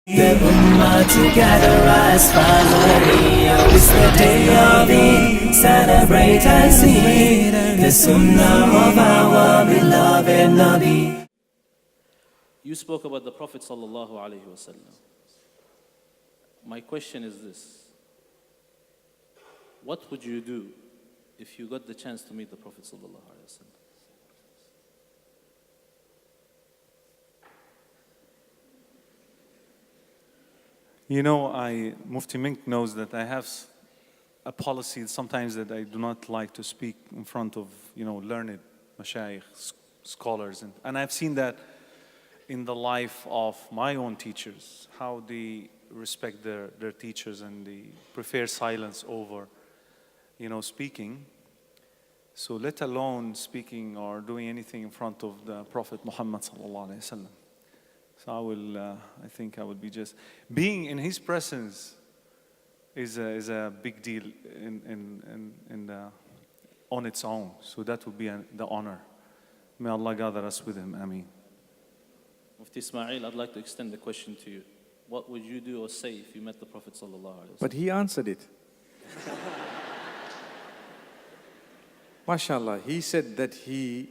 The Ummah together as family. Oh, it's the day of Eid. Celebrate and sing the Sunnah of our beloved Nabi. You spoke about the Prophet sallallahu alaihi wasallam. My question is this: what would you do if you got the chance to meet the Prophet sallallahu alaihi wasallam? You know, Mufti Menk knows that I have a policy sometimes that I do not like to speak in front of, learned mashayikh, scholars. And I've seen that in the life of my own teachers, how they respect their teachers and they prefer silence over, speaking. So let alone speaking or doing anything in front of the Prophet Muhammad sallallahu alaihi wasallam. So I think I would be just being in his presence is a big deal on its own. So that would be the honor. May Allah gather us with him. Ameen. Mufti Ismail, I'd like to extend the question to you. What would you do or say if you met the Prophet sallallahu alaihi wasallam? But he answered it. MashaAllah, he said that he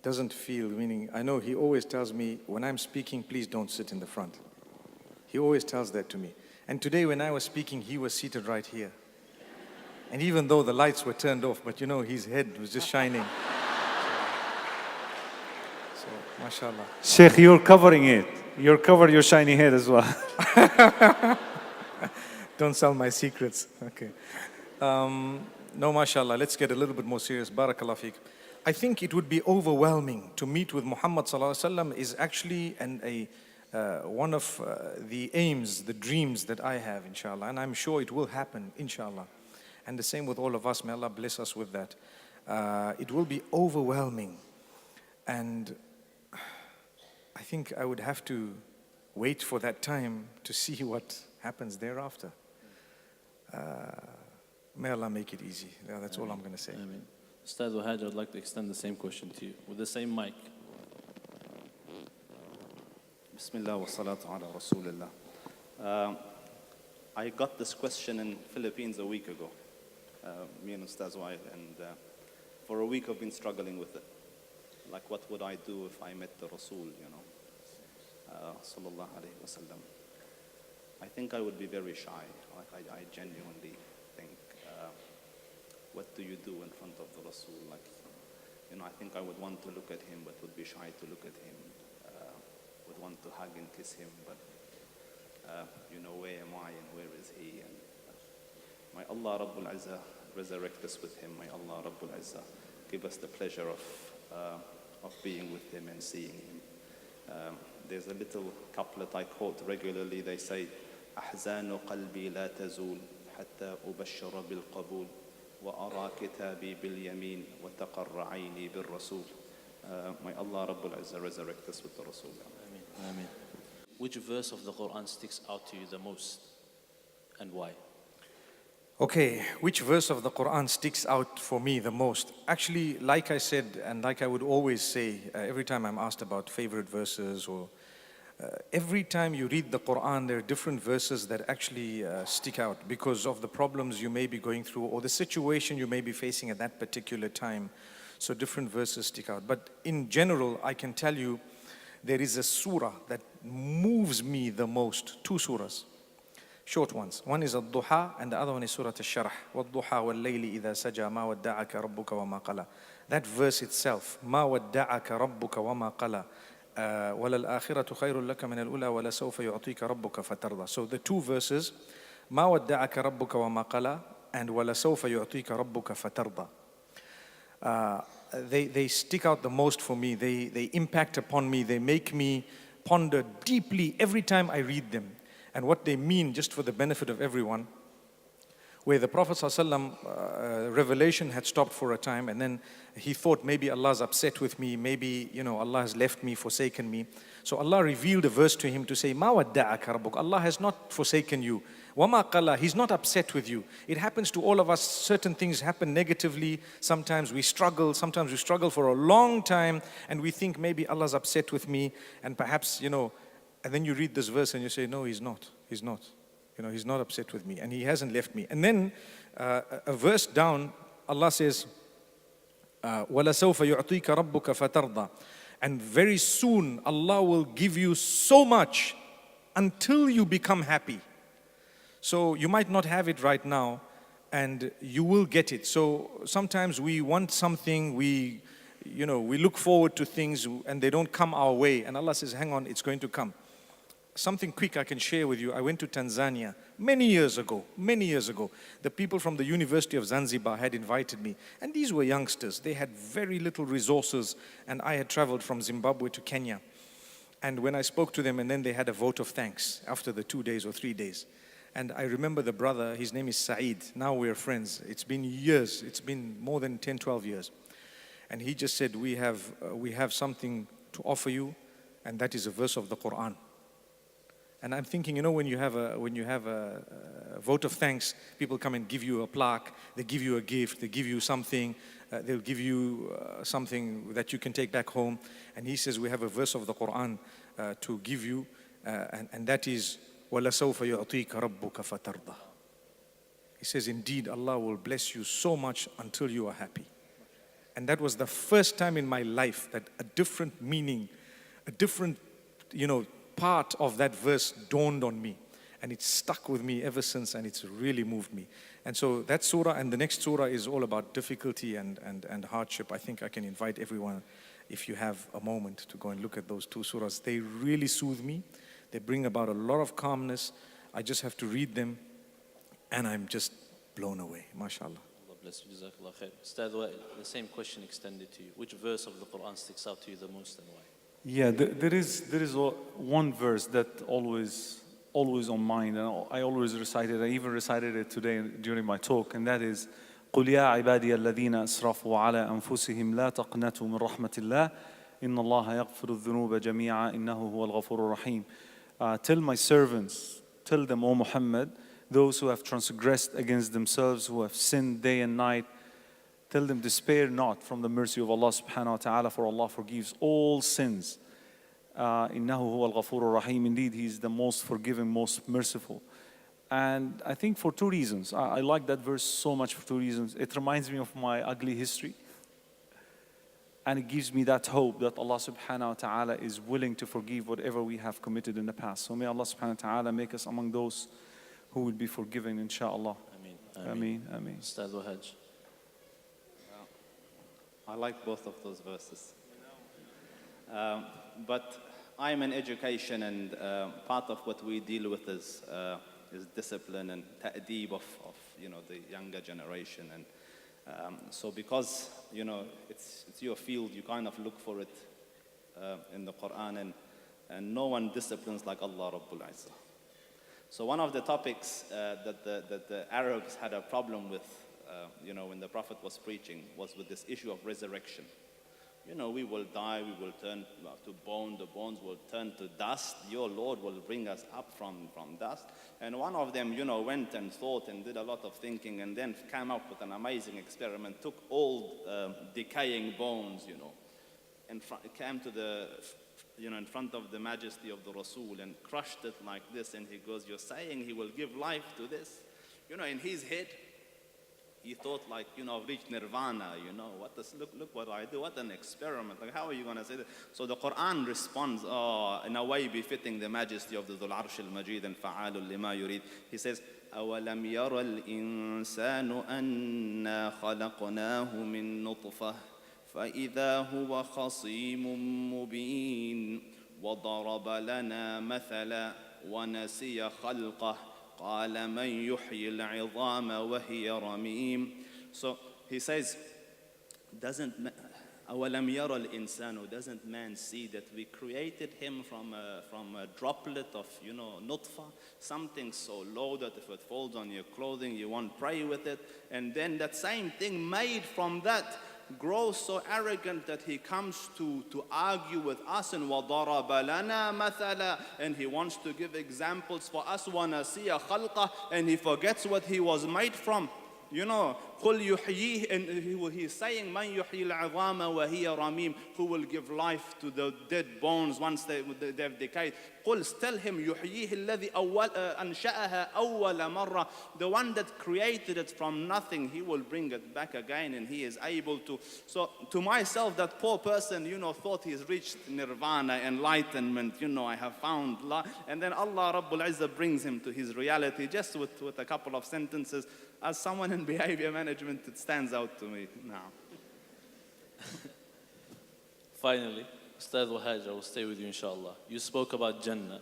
doesn't feel, meaning, I know he always tells me, when I'm speaking, please don't sit in the front. He always tells that to me. And today when I was speaking, he was seated right here. And even though the lights were turned off, but his head was just shining. So, mashallah. Sheikh, you're covering it. You're covering your shiny head as well. Don't sell my secrets. Okay. No, mashallah, let's get a little bit more serious. Barakallah feek. I think it would be overwhelming to meet with Muhammad sallallahu alaihi wasallam is actually one of the aims, the dreams that I have, inshallah. And I'm sure it will happen, inshallah. And the same with all of us. May Allah bless us with that. It will be overwhelming. And I think I would have to wait for that time to see what happens thereafter. May Allah make it easy. Yeah, that's all I'm going to say. Ameen. Ustad Vahaj, I'd like to extend the same question to you with the same mic. Bismillah wa salatu ala Rasooolullah. I got this question in Philippines a week ago, me and Ustaz Wael, and for a week I've been struggling with it. Like, what would I do if I met the Rasul, sallallahu alayhi wa sallam. I think I would be very shy. Like, I genuinely think, what do you do in front of the Rasul? Like, I think I would want to look at him, but would be shy to look at him. Would want to hug and kiss him, but where am I and where is he? And may Allah Rabbul Izzah resurrect us with him. May Allah Rabbul Izzah give us the pleasure of being with him and seeing him. There's a little couplet I quote regularly. They say, أحزان قلبي لا تزول حتى أبشر بالقبول وأرى كتابي باليمين وتقر عيني بالرسول. May Allah Rabbul Izzah resurrect us with the Rasul. Ameen. Which verse of the Quran sticks out to you the most and why? Okay, which verse of the Quran sticks out for me the most? Actually, like I said, and like I would always say, every time I'm asked about favorite verses, or every time you read the Quran, there are different verses that actually stick out because of the problems you may be going through or the situation you may be facing at that particular time. So different verses stick out. But in general, I can tell you, there is a surah that moves me the most. Two surahs, short ones. One is Al-Duha and the other one is Surah Al-Sharh. وَالضُّحَى وَاللَّيْلِ إِذَا سَجَى مَا وَدَّعَكَ رَبُّكَ وَمَا قَلَى. That verse itself, مَا وَدَّعَكَ رَبُّكَ وَمَا قَلَى وَلَلْآخِرَةُ خَيْرٌ لَكَ مِنَ الْأُولَى وَلَسَوْفَ يُعْطِيكَ رَبُّكَ فَتَرْضَى. So the two verses, مَا وَدَّعَكَ رَبُّكَ وَمَا قَلَى and وَلَسَوْفَ يُعْطِيكَ رَبُّكَ فَتَرْضَى. They stick out the most for me. They impact upon me. They make me ponder deeply every time I read them. And what they mean, just for the benefit of everyone, where the Prophet ﷺ, revelation had stopped for a time, and then he thought maybe Allah's upset with me, maybe Allah has left me, forsaken me. So Allah revealed a verse to him to say, مَا وَدَّعَكَ رَبُّكَ. Allah has not forsaken you. وَمَا قَلَى. He's not upset with you. It happens to all of us. Certain things happen negatively. Sometimes we struggle for a long time, and we think maybe Allah's upset with me, and perhaps, And then you read this verse and you say, no, he's not. He's not. You know, he's not upset with me and he hasn't left me. And then a verse down, Allah says, وَلَسَوْفَ يُعْطِيكَ رَبُّكَ فَتَرْضَى. And very soon Allah will give you so much until you become happy. So you might not have it right now and you will get it. So sometimes we want something, we look forward to things and they don't come our way. And Allah says, hang on, it's going to come. Something quick I can share with you. I went to Tanzania many years ago. The people from the University of Zanzibar had invited me. And these were youngsters. They had very little resources. And I had traveled from Zimbabwe to Kenya. And when I spoke to them, and then they had a vote of thanks after the 2 days or 3 days. And I remember the brother, his name is Saeed. Now we're friends. It's been years. It's been more than 10, 12 years. And he just said, we have something to offer you. And that is a verse of the Quran. And I'm thinking, when you have a vote of thanks, people come and give you a plaque, they give you a gift, they give you something, they'll give you something that you can take back home. And he says, we have a verse of the Quran to give you, and that is, وَلَسَوْفَ يُعْطِيكَ رَبُّكَ فَتَرْضَى. He says, indeed, Allah will bless you so much until you are happy. And that was the first time in my life that a different meaning, a different, part of that verse dawned on me. And it's stuck with me ever since, and it's really moved me. And so that surah and the next surah is all about difficulty and hardship. I think I can invite everyone, if you have a moment, to go and look at those 2 surahs. They really soothe me. They bring about a lot of calmness. I just have to read them, and I'm just blown away. MashaAllah. Allah bless you. Jazakallah khair. Ustad Wa'il, the same question extended to you. Which verse of the Quran sticks out to you the most and why? Yeah, there is one verse that always on mind, and I always recite it. I even recited it today during my talk, and that is, قُلْ يَا عِبَادِيَ الَّذِينَ أَسْرَفُوا عَلَىٰ أَنفُسِهِمْ لَا تَقْنَطُوا مِنْ رَحْمَةِ اللَّهِ إِنَّ اللَّهَ يَغْفِرُ الذُّنُوبَ جَمِيعًا إِنَّهُ هُوَ الْغَفُورُ الرَّحِيمُ. Tell my servants, tell them, O Muhammad, those who have transgressed against themselves, who have sinned day and night, tell them, despair not from the mercy of Allah subhanahu wa ta'ala, for Allah forgives all sins. إِنَّهُ هُوَ الْغَفُورُ الرَّحِيمُ. Indeed, He is the most forgiving, most merciful. And I think for 2 reasons. I like that verse so much for 2 reasons. It reminds me of my ugly history. And it gives me that hope that Allah subhanahu wa ta'ala is willing to forgive whatever we have committed in the past. So may Allah subhanahu wa ta'ala make us among those who will be forgiven, inshaAllah. Ameen. Ameen. Ustad Vahaj. I like both of those verses. But I'm in education, and part of what we deal with is discipline and ta'deeb of the younger generation. And so because it's your field, you kind of look for it in the Quran, and no one disciplines like Allah Rabbul Izzah. So one of the topics that the Arabs had a problem with, when the Prophet was preaching, was with this issue of resurrection. We will die, we will turn to bone, the bones will turn to dust. Your Lord will bring us up from dust. And one of them, went and thought and did a lot of thinking, and then came up with an amazing experiment, took old decaying bones, and came to the, in front of the majesty of the Rasul and crushed it like this. And he goes, you're saying he will give life to this? In his head, he thought I've reached nirvana, look what I do, what an experiment. How are you going to say that? So the Quran responds, in a way befitting the majesty of the Dhul Arsh al-Majid and Fa'alul lima yurid. He says, أَوَلَمْ يَرَ الْإِنسَانُ أَنَّا خَلَقْنَاهُ مِن نُطْفَةٍ فَإِذَا هُوَ خَصِيمٌ مُبِينٌ وَضَرَبَ لَنَا مَثَلًا وَنَسِيَ خَلْقَهُ قال من يحيي العظام وهي رميم. So he says, أولم يرى الإنسان, doesn't man see that we created him from a droplet of nutfa, something so low that if it falls on your clothing you won't pray with it, and then that same thing made from that grows so arrogant that he comes to argue with us, and وَضَرَبَ لَنَا مَثَلًا, and he wants to give examples for us, وَنَسِيَ خَلْقَهُ, and he forgets what he was made from. قُلْ يُحْيِيهِ, and he's saying مَنْ يُحْيِي الْعِظَامَ وَهِيَ رَمِيمٌ, who will give life to the dead bones once they've decayed. Tell him, يحييه الذي أنشأها أول مرة. The one that created it from nothing, he will bring it back again, and he is able to. So to myself, that poor person, thought he's reached nirvana, enlightenment, I have found Allah. And then Allah Rabbul Izzah brings him to his reality just with a couple of sentences. As someone in behavior management, it stands out to me now. Finally, Ustad Vahaj, I will stay with you inshallah. You spoke about Jannah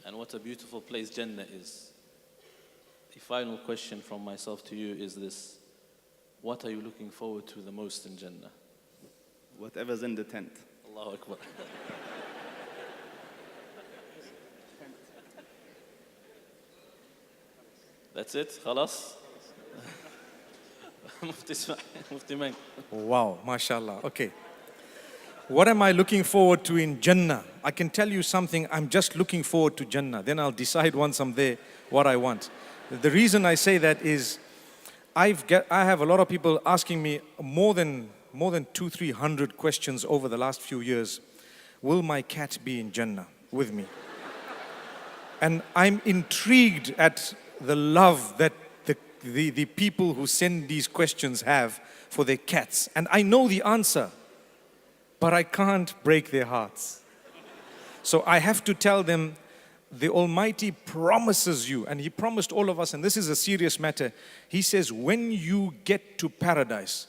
and what a beautiful place Jannah is. The final question from myself to you is this: what are you looking forward to the most in Jannah? Whatever's in the tent. Allahu Akbar. That's it? Khalas? Mufti Menk. Wow, mashallah. Okay. What am I looking forward to in Jannah? I can tell you something, I'm just looking forward to Jannah. Then I'll decide once I'm there what I want. The reason I say that is I have a lot of people asking me more than 200-300 questions over the last few years. Will my cat be in Jannah with me? And I'm intrigued at the love that the people who send these questions have for their cats. And I know the answer, but I can't break their hearts. So I have to tell them, the Almighty promises you, and He promised all of us, and this is a serious matter. He says, when you get to paradise,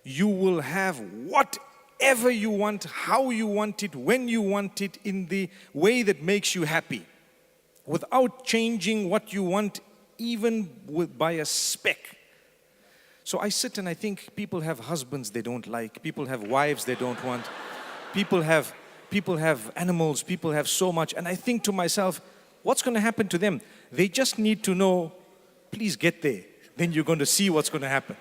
you will have whatever you want, how you want it, when you want it, in the way that makes you happy, without changing what you want, even by a speck. So I sit and I think people have husbands they don't like, people have wives they don't want, people have animals, people have so much, and I think to myself, what's going to happen to them? They just need to know, please get there, then you're going to see what's going to happen.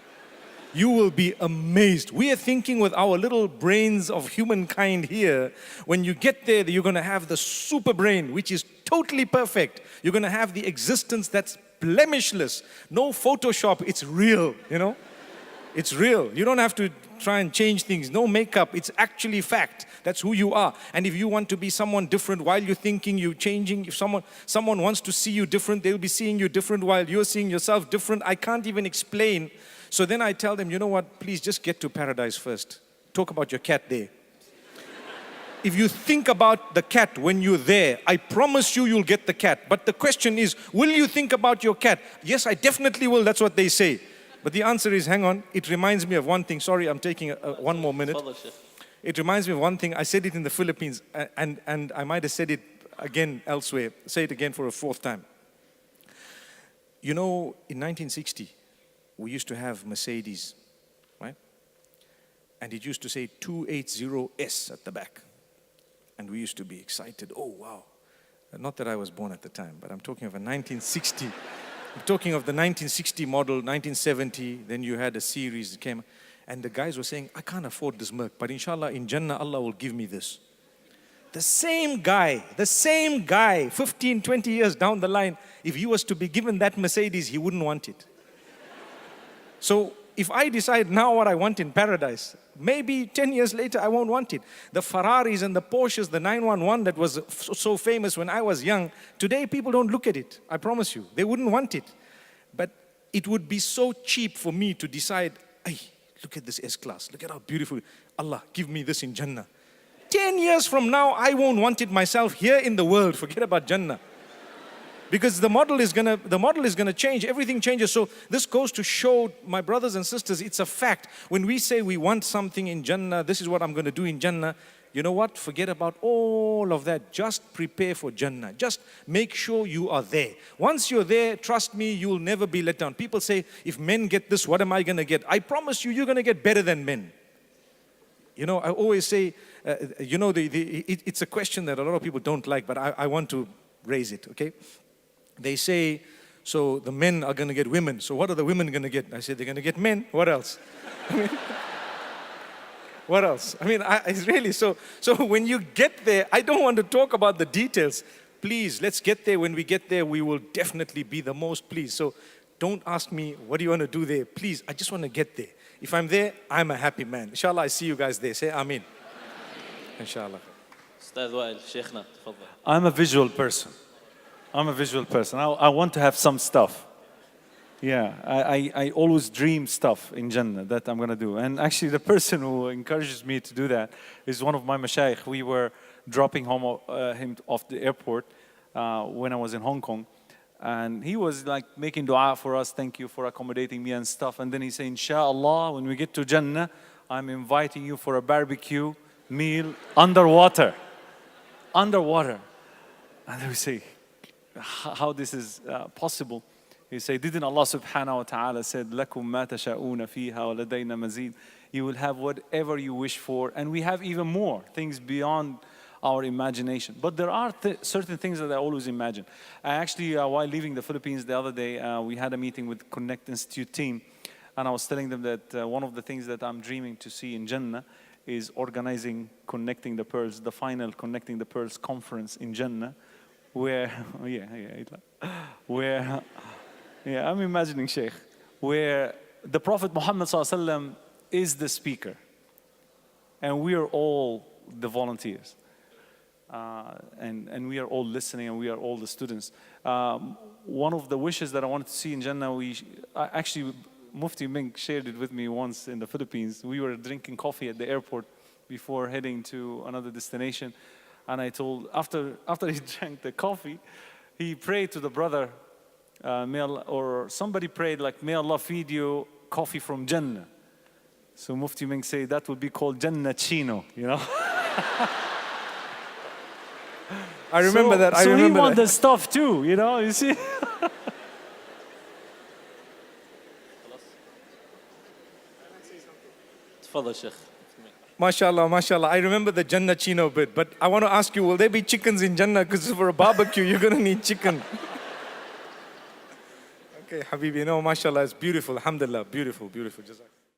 You will be amazed. We are thinking with our little brains of humankind here, when you get there, you're going to have the super brain, which is totally perfect. You're going to have the existence that's blemishless. No Photoshop, it's real, It's real. You don't have to try and change things. No makeup, it's actually fact. That's who you are. And if you want to be someone different while you're thinking, you're changing. If someone wants to see you different, they'll be seeing you different while you're seeing yourself different. I can't even explain. So then I tell them, you know what, please just get to paradise first. Talk about your cat there. If you think about the cat when you're there, I promise you'll get the cat. But the question is, will you think about your cat? Yes, I definitely will. That's what they say. But the answer is, hang on, it reminds me of one thing. Sorry, I'm taking one more minute. It reminds me of one thing. I said it in the Philippines, and I might have said it again elsewhere. Say it again for a fourth time. In 1960, we used to have Mercedes, right? And it used to say 280S at the back. And we used to be excited. Oh, wow. Not that I was born at the time, but I'm talking of a 1960. I'm talking of the 1960 model, 1970. Then you had a series that came. And the guys were saying, I can't afford this Merc, but inshallah, in Jannah, Allah will give me this. The same guy, 15, 20 years down the line, if he was to be given that Mercedes, he wouldn't want it. So if I decide now what I want in paradise, maybe 10 years later, I won't want it. The Ferraris and the Porsches, the 911 that was so famous when I was young, today people don't look at it. I promise you. They wouldn't want it. But it would be so cheap for me to decide, hey, look at this S-Class. Look at how beautiful. Allah, give me this in Jannah. 10 years from now, I won't want it myself here in the world. Forget about Jannah. Because the model is gonna change. Everything changes. So this goes to show, my brothers and sisters, it's a fact. When we say we want something in Jannah, this is what I'm going to do in Jannah. You know what? Forget about all of that. Just prepare for Jannah. Just make sure you are there. Once you're there, trust me, you'll never be let down. People say, if men get this, what am I going to get? I promise you, you're going to get better than men. I always say, it's a question that a lot of people don't like, but I want to raise it, okay? They say, so the men are going to get women. So what are the women going to get? I say, they're going to get men. What else? What else? It's really so when you get there, I don't want to talk about the details. Please, let's get there. When we get there, we will definitely be the most pleased. So don't ask me, what do you want to do there? Please, I just want to get there. If I'm there, I'm a happy man. Inshallah, I see you guys there. Say Ameen. Inshallah. أستاذ وائل شيخنا تفضل. I'm a visual person. I want to have some stuff. Yeah, I always dream stuff in Jannah that I'm going to do. And actually the person who encourages me to do that is one of my mashayikh. We were dropping him off the airport when I was in Hong Kong. And he was like making dua for us, thank you for accommodating me and stuff. And then he said, Inshallah, when we get to Jannah, I'm inviting you for a barbecue meal underwater. Underwater. And then we say, how this is possible? He said, didn't Allah subhanahu wa ta'ala said, لَكُمْ مَا تَشَاءُونَ فِيهَا وَلَدَيْنَا مَزِيدٌ. You will have whatever you wish for. And we have even more things beyond our imagination. But there are certain things that I always imagine. I actually, while leaving the Philippines the other day, we had a meeting with Connect Institute team. And I was telling them that one of the things that I'm dreaming to see in Jannah is organizing Connecting the Pearls, the final Connecting the Pearls conference in Jannah, where, I'm imagining, Sheikh, where the Prophet Muhammad ﷺ is the speaker, and we are all the volunteers, and we are all listening, and we are all the students. One of the wishes that I wanted to see in Jannah, actually, Mufti Menk shared it with me once in the Philippines. We were drinking coffee at the airport before heading to another destination, and I told, after he drank the coffee, he prayed to the brother, or somebody prayed like, may Allah feed you coffee from Jannah. So Mufti Menk said that would be called Jannah Chino, you know. I remember that. I remember remember he want that. the stuff too, you know. You see. تفضل شيخ. MashaAllah, MashaAllah. I remember the Jannah Chino bit, but I want to ask you, will there be chickens in Jannah? Because for a barbecue, you're going to need chicken. Okay, Habibi, no, MashaAllah, it's beautiful. Alhamdulillah, beautiful, beautiful.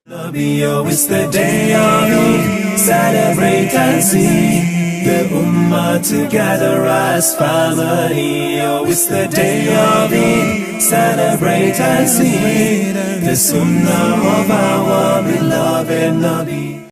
Nabi, oh, it's the day of Eid. Celebrate and see the Ummah together as family. Oh, it's the day of Eid. Celebrate and see the Sunnah of our beloved Nabi.